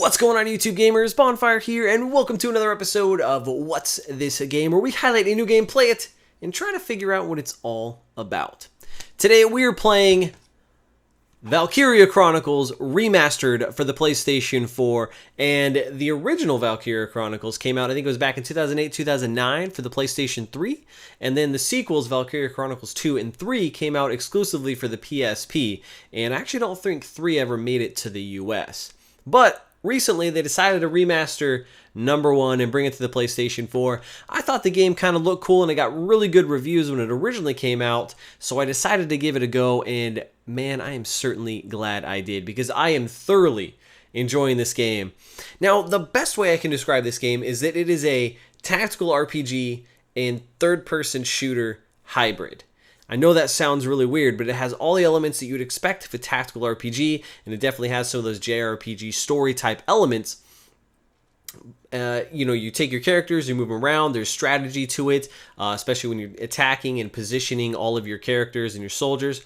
What's going on, YouTube gamers? Bonfire here, and welcome to another episode of What's This Game, where we highlight a new game, play it, and try to figure out what it's all about. Today we are playing Valkyria Chronicles Remastered for the PlayStation 4, and the original Valkyria Chronicles came out, I think it was back in 2008, 2009 for the PlayStation 3, and then the sequels, Valkyria Chronicles 2 and 3, came out exclusively for the PSP, and I actually don't think 3 ever made it to the US. But recently, they decided to remaster number 1 and bring it to the PlayStation 4. I thought the game kind of looked cool, and it got really good reviews when it originally came out, so I decided to give it a go, and man, I am certainly glad I did, because I am thoroughly enjoying this game. Now, the best way I can describe this game is that it is a tactical RPG and third-person shooter hybrid. I know that sounds really weird, but it has all the elements that you would expect of a tactical RPG, and it definitely has some of those JRPG story-type elements. You take your characters, you move them around, there's strategy to it, especially when you're attacking and positioning all of your characters and your soldiers.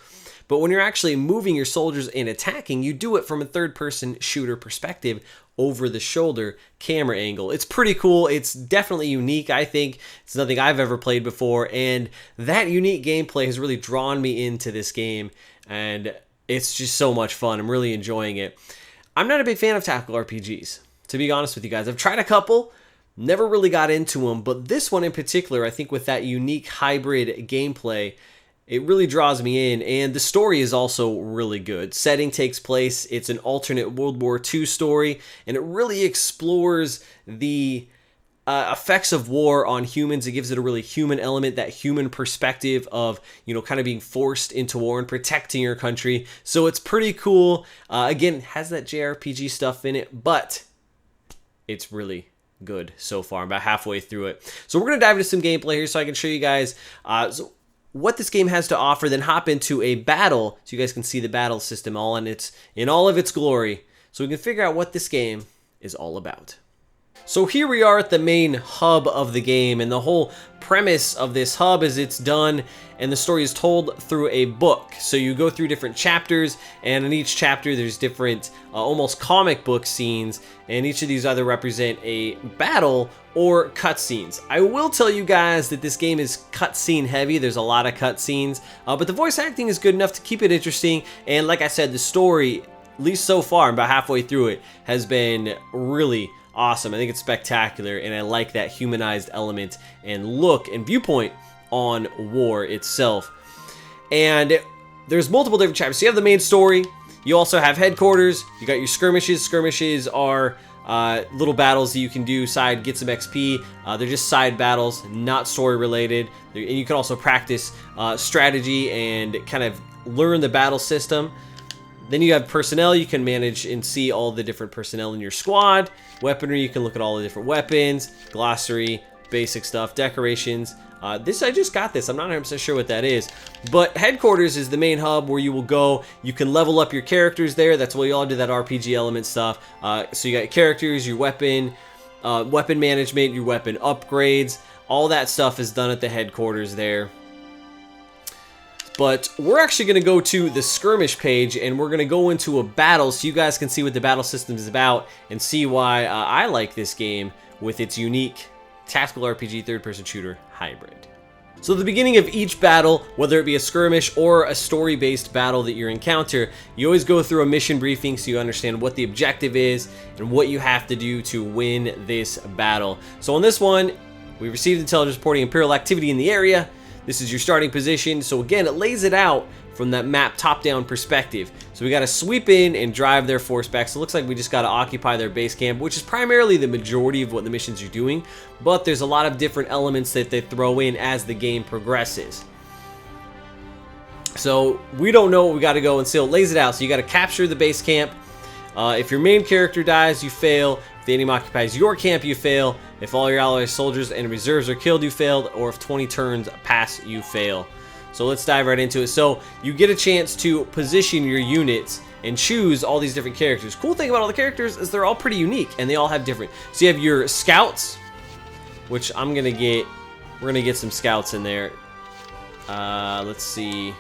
But when you're actually moving your soldiers and attacking, you do it from a third-person shooter perspective, over-the-shoulder camera angle. It's pretty cool. It's definitely unique, I think. It's nothing I've ever played before, and that unique gameplay has really drawn me into this game, and it's just so much fun. I'm really enjoying it. I'm not a big fan of tactical RPGs, to be honest with you guys. I've tried a couple, never really got into them, but this one in particular, I think with that unique hybrid gameplay, it really draws me in, and the story is also really good. Setting takes place, it's an alternate World War II story, and it really explores the effects of war on humans. It gives it a really human element, that human perspective of, kind of being forced into war and protecting your country. So it's pretty cool. Again, it has that JRPG stuff in it, but it's really good so far. I'm about halfway through it. So we're going to dive into some gameplay here so I can show you guys what this game has to offer, then hop into a battle so you guys can see the battle system in all of its glory, so we can figure out what this game is all about. So here we are at the main hub of the game, and the whole premise of this hub is it's done and the story is told through a book. So you go through different chapters, and in each chapter there's different almost comic book scenes, and each of these either represent a battle or cutscenes. I will tell you guys that this game is cutscene heavy. There's a lot of cutscenes, but the voice acting is good enough to keep it interesting, and like I said, the story, at least so far, I'm about halfway through it, has been really awesome. I think it's spectacular, and I like that humanized element and look and viewpoint on war itself. And there's multiple different chapters. So you have the main story, you also have headquarters, you got your skirmishes. Skirmishes are little battles that you can do, get some XP. They're just side battles, not story related. And you can also practice strategy and kind of learn the battle system. Then you have personnel. You can manage and see all the different personnel in your squad. Weaponry, you can look at all the different weapons. Glossary, basic stuff, decorations. I just got this. I'm not 100% sure what that is. But headquarters is the main hub where you will go. You can level up your characters there. That's where you all do that RPG element stuff. So you got your characters, your weapon management, your weapon upgrades. All that stuff is done at the headquarters there. But we're actually going to go to the skirmish page, and we're going to go into a battle so you guys can see what the battle system is about and see why I like this game with its unique tactical RPG third-person shooter hybrid. So at the beginning of each battle, whether it be a skirmish or a story-based battle that you encounter, you always go through a mission briefing so you understand what the objective is and what you have to do to win this battle. So on this one, we received intelligence reporting Imperial activity in the area. This is your starting position. So again, it lays it out from that map top-down perspective. So we got to sweep in and drive their force back. So it looks like we just got to occupy their base camp, which is primarily the majority of what the missions are doing. But there's a lot of different elements that they throw in as the game progresses. So we don't know what we got to go, and still it lays it out. So you got to capture the base camp. If your main character dies, you fail. If the enemy occupies your camp, you fail. If all your allied soldiers and reserves are killed, you failed. Or if 20 turns pass, you fail. So let's dive right into it. So you get a chance to position your units and choose all these different characters. Cool thing about all the characters is they're all pretty unique, and they all have different. So you have your scouts, which we're gonna get some scouts in there. Let's see.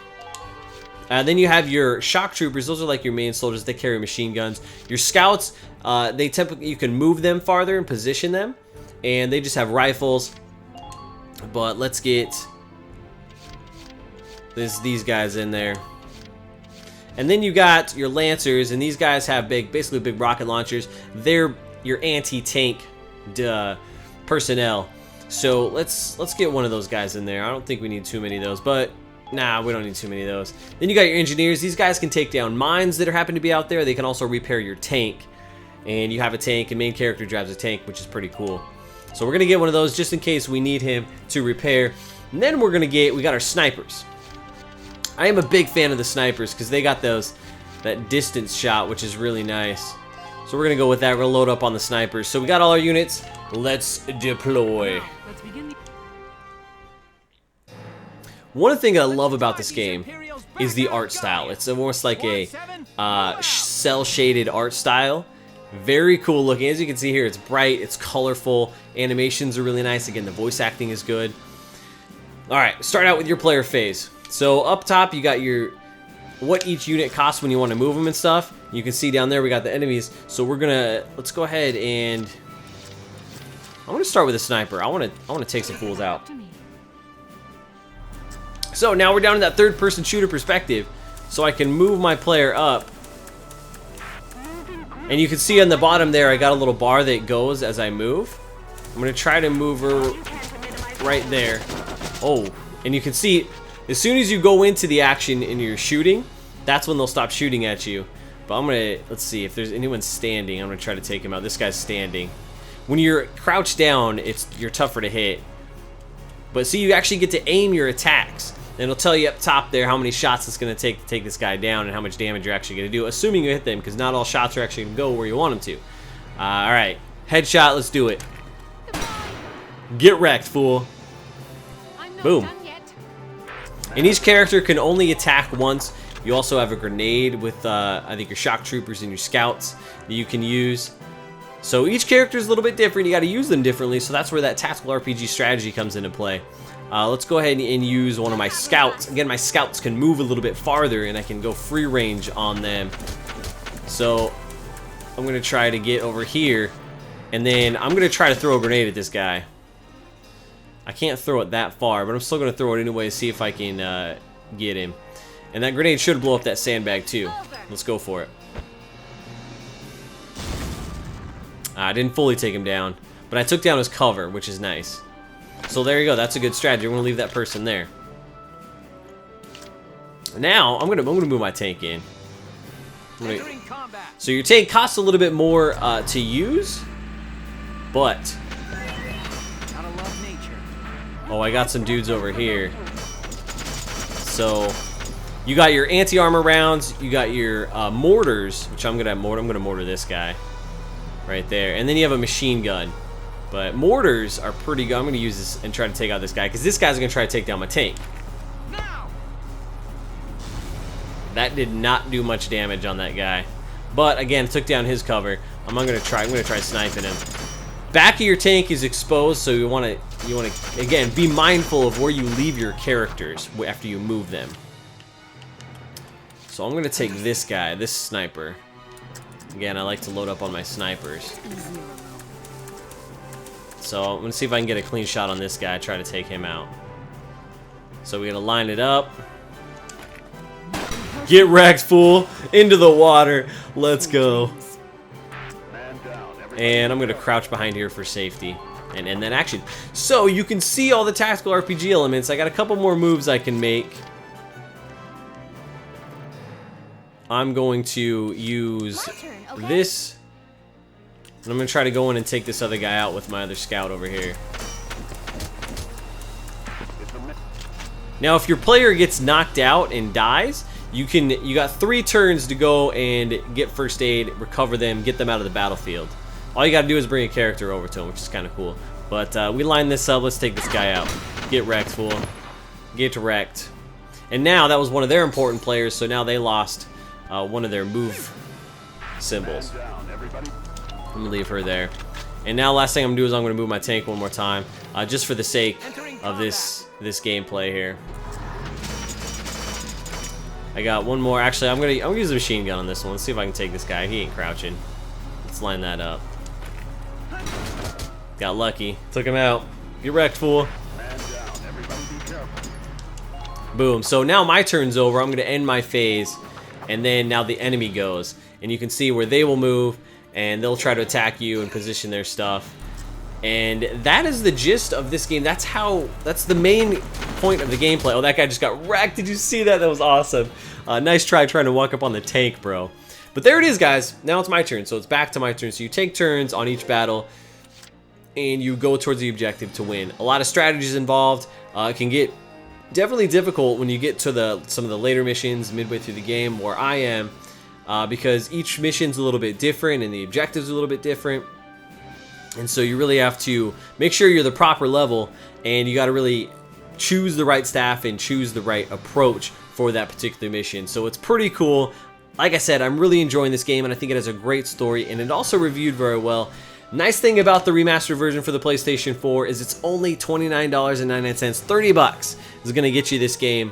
Then you have your shock troopers. Those are like your main soldiers. They carry machine guns. Your scouts, they typically, you can move them farther and position them, and they just have rifles. But let's get these guys in there. And then you got your lancers, and these guys have basically big rocket launchers. They're your anti-tank personnel. So let's get one of those guys in there. I don't think we need too many of those, but nah, we don't need too many of those. Then you got your engineers. These guys can take down mines that happen to be out there. They can also repair your tank. And you have a tank, and main character drives a tank, which is pretty cool. So we're gonna get one of those just in case we need him to repair. And then we got our snipers. I am a big fan of the snipers because they got that distance shot, which is really nice. So we're gonna go with that. We're gonna load up on the snipers. So we got all our units. Let's deploy. One thing I love about this game is the art style. It's almost like a cel-shaded art style. Very cool looking. As you can see here, it's bright, it's colorful, animations are really nice. Again, the voice acting is good. Alright, start out with your player phase. So up top, you got what each unit costs when you want to move them and stuff. You can see down there we got the enemies. So let's go ahead and I'm gonna start with a sniper. I wanna take some fools out. So now we're down to that third-person shooter perspective, so I can move my player up. And you can see on the bottom there, I got a little bar that goes as I move. I'm gonna try to move her right there. Oh, and you can see, as soon as you go into the action and you're shooting, that's when they'll stop shooting at you. But let's see, if there's anyone standing, I'm gonna try to take him out. This guy's standing. When you're crouched down, you're tougher to hit. But see, you actually get to aim your attacks. And it'll tell you up top there how many shots it's going to take this guy down and how much damage you're actually going to do, assuming you hit them, because not all shots are actually going to go where you want them to. Alright, headshot, let's do it. Get wrecked, fool. Boom. And each character can only attack once. You also have a grenade with, I think, your shock troopers and your scouts that you can use. So each character is a little bit different. You got to use them differently, so that's where that tactical RPG strategy comes into play. Let's go ahead and use one of my scouts. Again, my scouts can move a little bit farther, and I can go free range on them. So I'm going to try to get over here, and then I'm going to try to throw a grenade at this guy. I can't throw it that far, but I'm still going to throw it anyway to see if I can get him. And that grenade should blow up that sandbag too. Let's go for it. I didn't fully take him down, but I took down his cover, which is nice. So there you go. That's a good strategy. We're gonna leave that person there. Now I'm gonna move my tank in. So your tank costs a little bit more to use, but oh, I got some dudes over here. So you got your anti-armor rounds. You got your mortars, which I'm gonna mortar this guy right there, and then you have a machine gun. But mortars are pretty good. I'm going to use this and try to take out this guy, because this guy's going to try to take down my tank. That did not do much damage on that guy. But again, took down his cover. I'm going to try sniping him. Back of your tank is exposed, so you want to again be mindful of where you leave your characters after you move them. So I'm going to take this guy, this sniper. Again, I like to load up on my snipers. So I'm going to see if I can get a clean shot on this guy, try to take him out. So we got to line it up. Get wrecked, fool. Into the water. Let's go. And I'm going to crouch behind here for safety. And then action. So you can see all the tactical RPG elements. I got a couple more moves I can make. I'm going to use this. And I'm going to try to go in and take this other guy out with my other scout over here. Now, if your player gets knocked out and dies, you got 3 turns to go and get first aid, recover them, get them out of the battlefield. All you got to do is bring a character over to them, which is kind of cool. But we line this up. Let's take this guy out. Get wrecked, fool. Get wrecked. And now that was one of their important players, so now they lost one of their move symbols. I'm gonna leave her there. And now last thing I'm gonna do is I'm gonna move my tank one more time, just for the sake of this gameplay here. I got one more. Actually, I'm gonna use the machine gun on this one. Let's see if I can take this guy. He ain't crouching. Let's line that up. Got lucky. Took him out. Get wrecked, fool. Boom. So now my turn's over. I'm gonna end my phase, and then now the enemy goes, and you can see where they will move, and they'll try to attack you and position their stuff. And that is the gist of this game. That's the main point of the gameplay. Oh, that guy just got wrecked. Did you see that? That was awesome. Nice try trying to walk up on the tank, bro. But there it is, guys. Now it's my turn. So it's back to my turn. So you take turns on each battle, and you go towards the objective to win. A lot of strategies involved. It can get definitely difficult when you get to some of the later missions midway through the game, where I am, because each mission's a little bit different and the objectives are a little bit different. And so you really have to make sure you're the proper level, and you got to really choose the right staff and choose the right approach for that particular mission. So it's pretty cool. Like I said, I'm really enjoying this game, and I think it has a great story, and it also reviewed very well. Nice thing about the remastered version for the PlayStation 4 is it's only $29.99. 30 bucks is going to get you this game,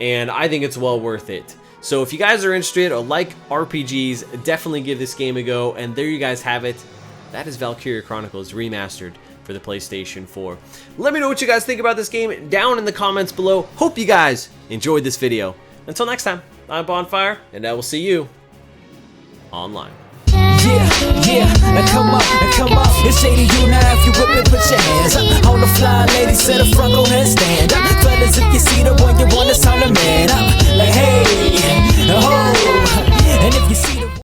and I think it's well worth it. So if you guys are interested or like RPGs, definitely give this game a go, and there you guys have it. That is Valkyria Chronicles Remastered for the PlayStation 4. Let me know what you guys think about this game down in the comments below. Hope you guys enjoyed this video. Until next time, I'm Bonfire, and I will see you online. Yeah, now come up, it's 80 you now. If you whip it, put your hands up. On the fly, lady, set a front, go ahead, stand.